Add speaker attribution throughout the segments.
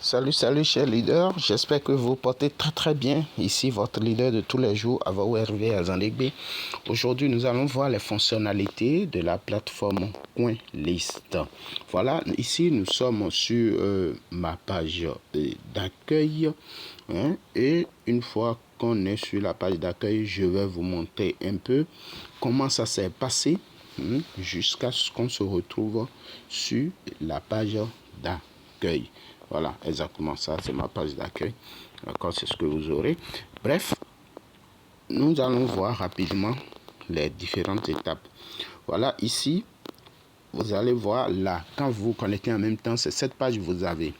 Speaker 1: Salut chers leaders, j'espère que vous portez très bien. Ici votre leader de tous les jours, Avao Hervé Azandegbe. Aujourd'hui nous allons voir les fonctionnalités de la plateforme CoinList. Voilà, ici nous sommes sur ma page d'accueil. Et une fois qu'on est sur la page d'accueil, je vais vous montrer un peu comment ça s'est passé jusqu'à ce qu'on se retrouve sur la page d'accueil. Voilà, exactement ça, c'est ma page d'accueil. D'accord, c'est ce que vous aurez. Bref, nous allons voir rapidement les différentes étapes. Voilà, ici, vous allez voir là, quand vous vous connectez en même temps, c'est cette page que vous avez.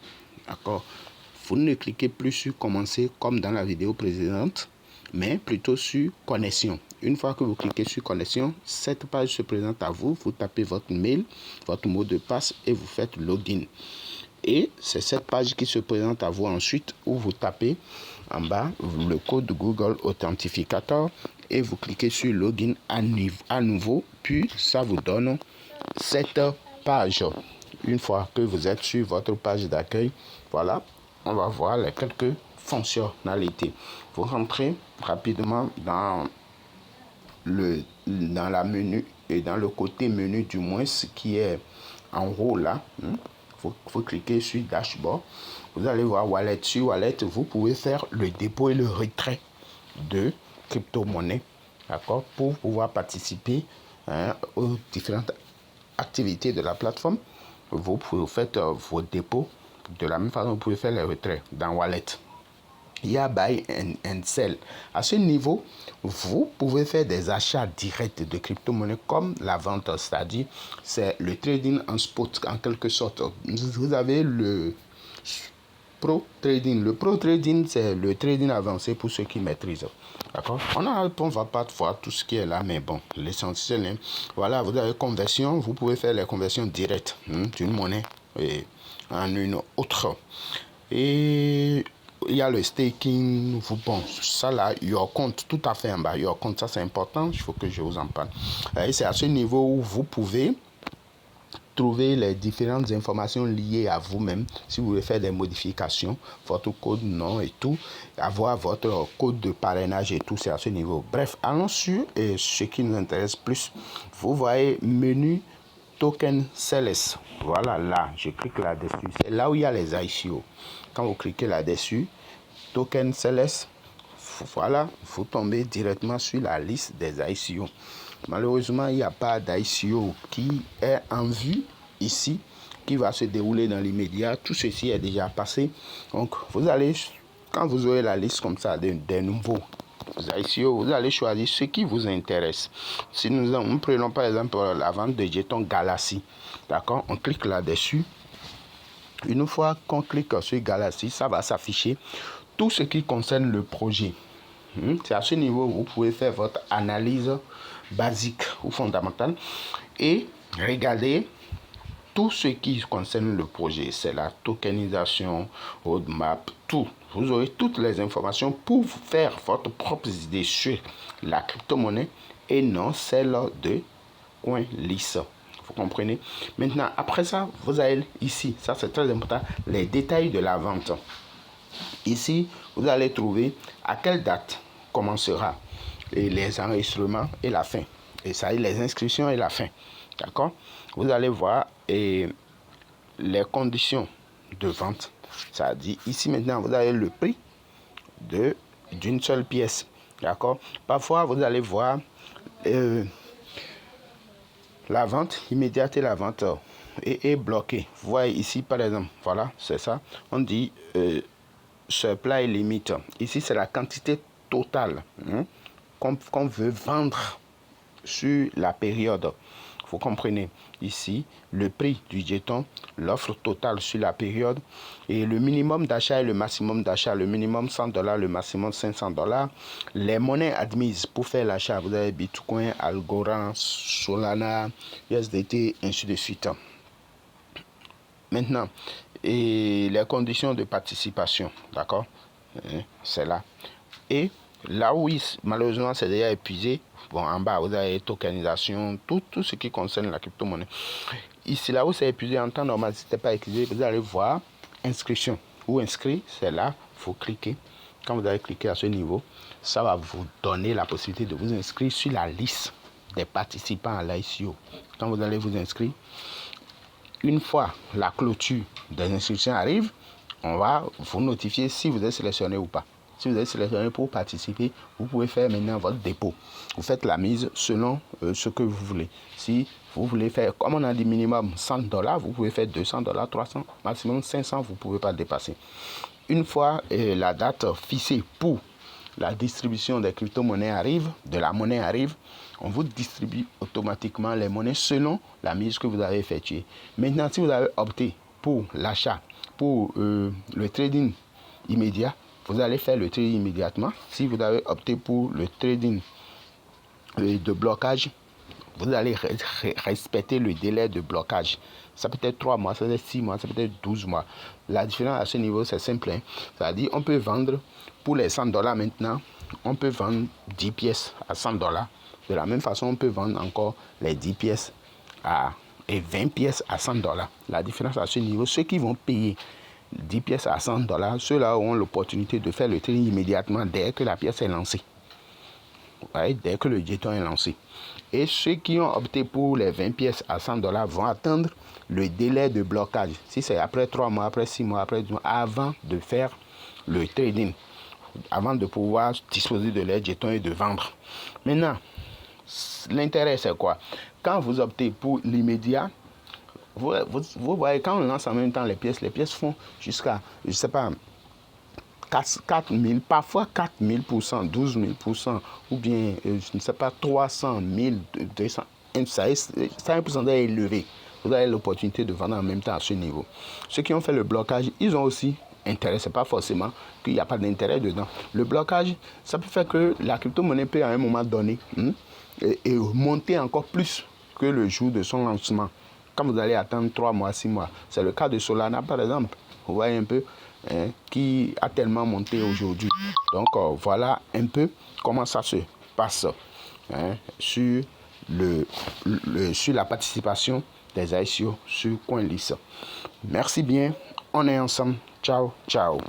Speaker 1: D'accord, vous ne cliquez plus sur commencer comme dans la vidéo précédente, mais plutôt sur connexion. Une fois que vous cliquez sur connexion, cette page se présente à vous. Vous tapez votre mail, votre mot de passe et vous faites login. Et c'est cette page qui se présente à vous ensuite où vous tapez en bas le code Google Authentificator et vous cliquez sur login à nouveau, puis ça vous donne cette page. Une fois que vous êtes sur votre page d'accueil, voilà, on va voir les quelques fonctionnalités. Vous rentrez rapidement dans la menu et dans le côté menu du moins, ce qui est en haut là. Vous cliquez sur dashboard, vous allez voir wallet. Sur wallet, vous pouvez faire le dépôt et le retrait de crypto-monnaies, d'accord, pour pouvoir participer aux différentes activités de la plateforme. Vous pouvez faire vos dépôts de la même façon. Vous pouvez faire les retraits dans wallet. Il y a buy and sell. À ce niveau, vous pouvez faire des achats directs de crypto-monnaies comme la vente, c'est-à-dire c'est le trading en spot en quelque sorte. Vous avez le pro trading. Le pro trading, c'est le trading avancé pour ceux qui maîtrisent. D'accord? On va pas voir tout ce qui est là, mais bon, l'essentiel. Voilà, vous avez conversion. Vous pouvez faire les conversions directes d'une monnaie en une autre. Et il y a le staking, bon, ça là, your compte tout à fait en bas, your compte, ça c'est important, il faut que je vous en parle. Et c'est à ce niveau où vous pouvez trouver les différentes informations liées à vous-même. Si vous voulez faire des modifications, votre code nom et tout, avoir votre code de parrainage et tout, c'est à ce niveau. Bref, allons sur ce qui nous intéresse plus. Vous voyez menu token sellers. Voilà, là, je clique là-dessus. C'est là où il y a les ICO. Quand vous cliquez là-dessus, token sellers, voilà, vous tombez directement sur la liste des ICO. Malheureusement, il n'y a pas d'ICO qui est en vue ici, qui va se dérouler dans l'immédiat. Tout ceci est déjà passé. Donc, vous allez, quand vous aurez la liste comme ça des nouveaux ICO, vous allez choisir ce qui vous intéresse. Si nous prenons par exemple la vente de jetons Galaxy, d'accord, on clique là-dessus. Une fois qu'on clique sur Galaxy, ça va s'afficher tout ce qui concerne le projet. C'est à ce niveau où vous pouvez faire votre analyse basique ou fondamentale et regarder tout ce qui concerne le projet. C'est la tokenisation, roadmap, tout. Vous aurez toutes les informations pour faire votre propre idée sur la crypto-monnaie et non celle de CoinList. Vous comprenez? Maintenant, après ça, vous avez ici, ça c'est très important, les détails de la vente. Ici, vous allez trouver à quelle date commencera les enregistrements et la fin. Et ça, les inscriptions et la fin. D'accord? Vous allez voir les conditions de vente. Ça dit ici maintenant, vous avez le prix d'une seule pièce. D'accord? Parfois, vous allez voir la vente immédiate et la vente est bloquée. Vous voyez ici, par exemple, voilà, c'est ça. On dit supply limite. Ici, c'est la quantité totale qu'on veut vendre sur la période. Vous comprenez? Ici, le prix du jeton, l'offre totale sur la période et le minimum d'achat et le maximum d'achat. Le minimum $100, le maximum $500. Les monnaies admises pour faire l'achat, vous avez Bitcoin, Algorand, Solana, USDT, ainsi de suite. Maintenant, et les conditions de participation, d'accord, c'est là. Et là où malheureusement c'est déjà épuisé, bon, en bas vous avez tokenisation, tout ce qui concerne la crypto-monnaie. Ici là où c'est épuisé en temps normal, si ce n'était pas épuisé, vous allez voir inscription. ou inscrit, c'est là, il faut cliquer. Quand vous allez cliquer à ce niveau, ça va vous donner la possibilité de vous inscrire sur la liste des participants à l'ICO. Quand vous allez vous inscrire, une fois la clôture des inscriptions arrive, on va vous notifier si vous êtes sélectionné ou pas. Si vous êtes sélectionné pour participer, vous pouvez faire maintenant votre dépôt. Vous faites la mise selon ce que vous voulez. Si vous voulez faire, comme on a dit minimum $100, vous pouvez faire $200, 300, maximum 500, vous ne pouvez pas dépasser. Une fois la date fixée pour la distribution des crypto-monnaies arrive, de la monnaie arrive, on vous distribue automatiquement les monnaies selon la mise que vous avez effectuée. Maintenant, si vous avez opté pour l'achat, pour le trading immédiat, vous allez faire le trading immédiatement. Si vous avez opté pour le trading de blocage, vous allez respecter le délai de blocage. Ça peut être 3 mois, ça peut être 6 mois, ça peut être 12 mois. La différence à ce niveau, c'est simple. C'est-à-dire, on peut vendre pour les $100 maintenant, on peut vendre 10 pièces à $100. De la même façon, on peut vendre encore les 10 pièces et 20 pièces à $100. La différence à ce niveau, ceux qui vont payer 10 pièces à $100, ceux-là auront l'opportunité de faire le trading immédiatement dès que la pièce est lancée. Ouais, dès que le jeton est lancé. Et ceux qui ont opté pour les 20 pièces à $100 vont attendre le délai de blocage. Si c'est après 3 mois, après 6 mois, après 12 mois, avant de faire le trading, avant de pouvoir disposer de leurs jetons et de vendre. Maintenant, l'intérêt c'est quoi? Quand vous optez pour l'immédiat, vous voyez, quand on lance en même temps les pièces font jusqu'à, je ne sais pas, 4 000, parfois 4 000%, 12 000%, ou bien, je ne sais pas, 300 000, 200, ça a un pourcentage élevé. Vous avez l'opportunité de vendre en même temps à ce niveau. Ceux qui ont fait le blocage, ils ont aussi intérêt. Ce n'est pas forcément qu'il n'y a pas d'intérêt dedans. Le blocage, ça peut faire que la crypto-monnaie peut à un moment donné et monter encore plus que le jour de son lancement. Quand vous allez attendre 3 mois, 6 mois. C'est le cas de Solana, par exemple. Vous voyez un peu, qui a tellement monté aujourd'hui. Donc, voilà un peu comment ça se passe sur la participation des ICO sur CoinList. Merci bien. On est ensemble. Ciao, ciao.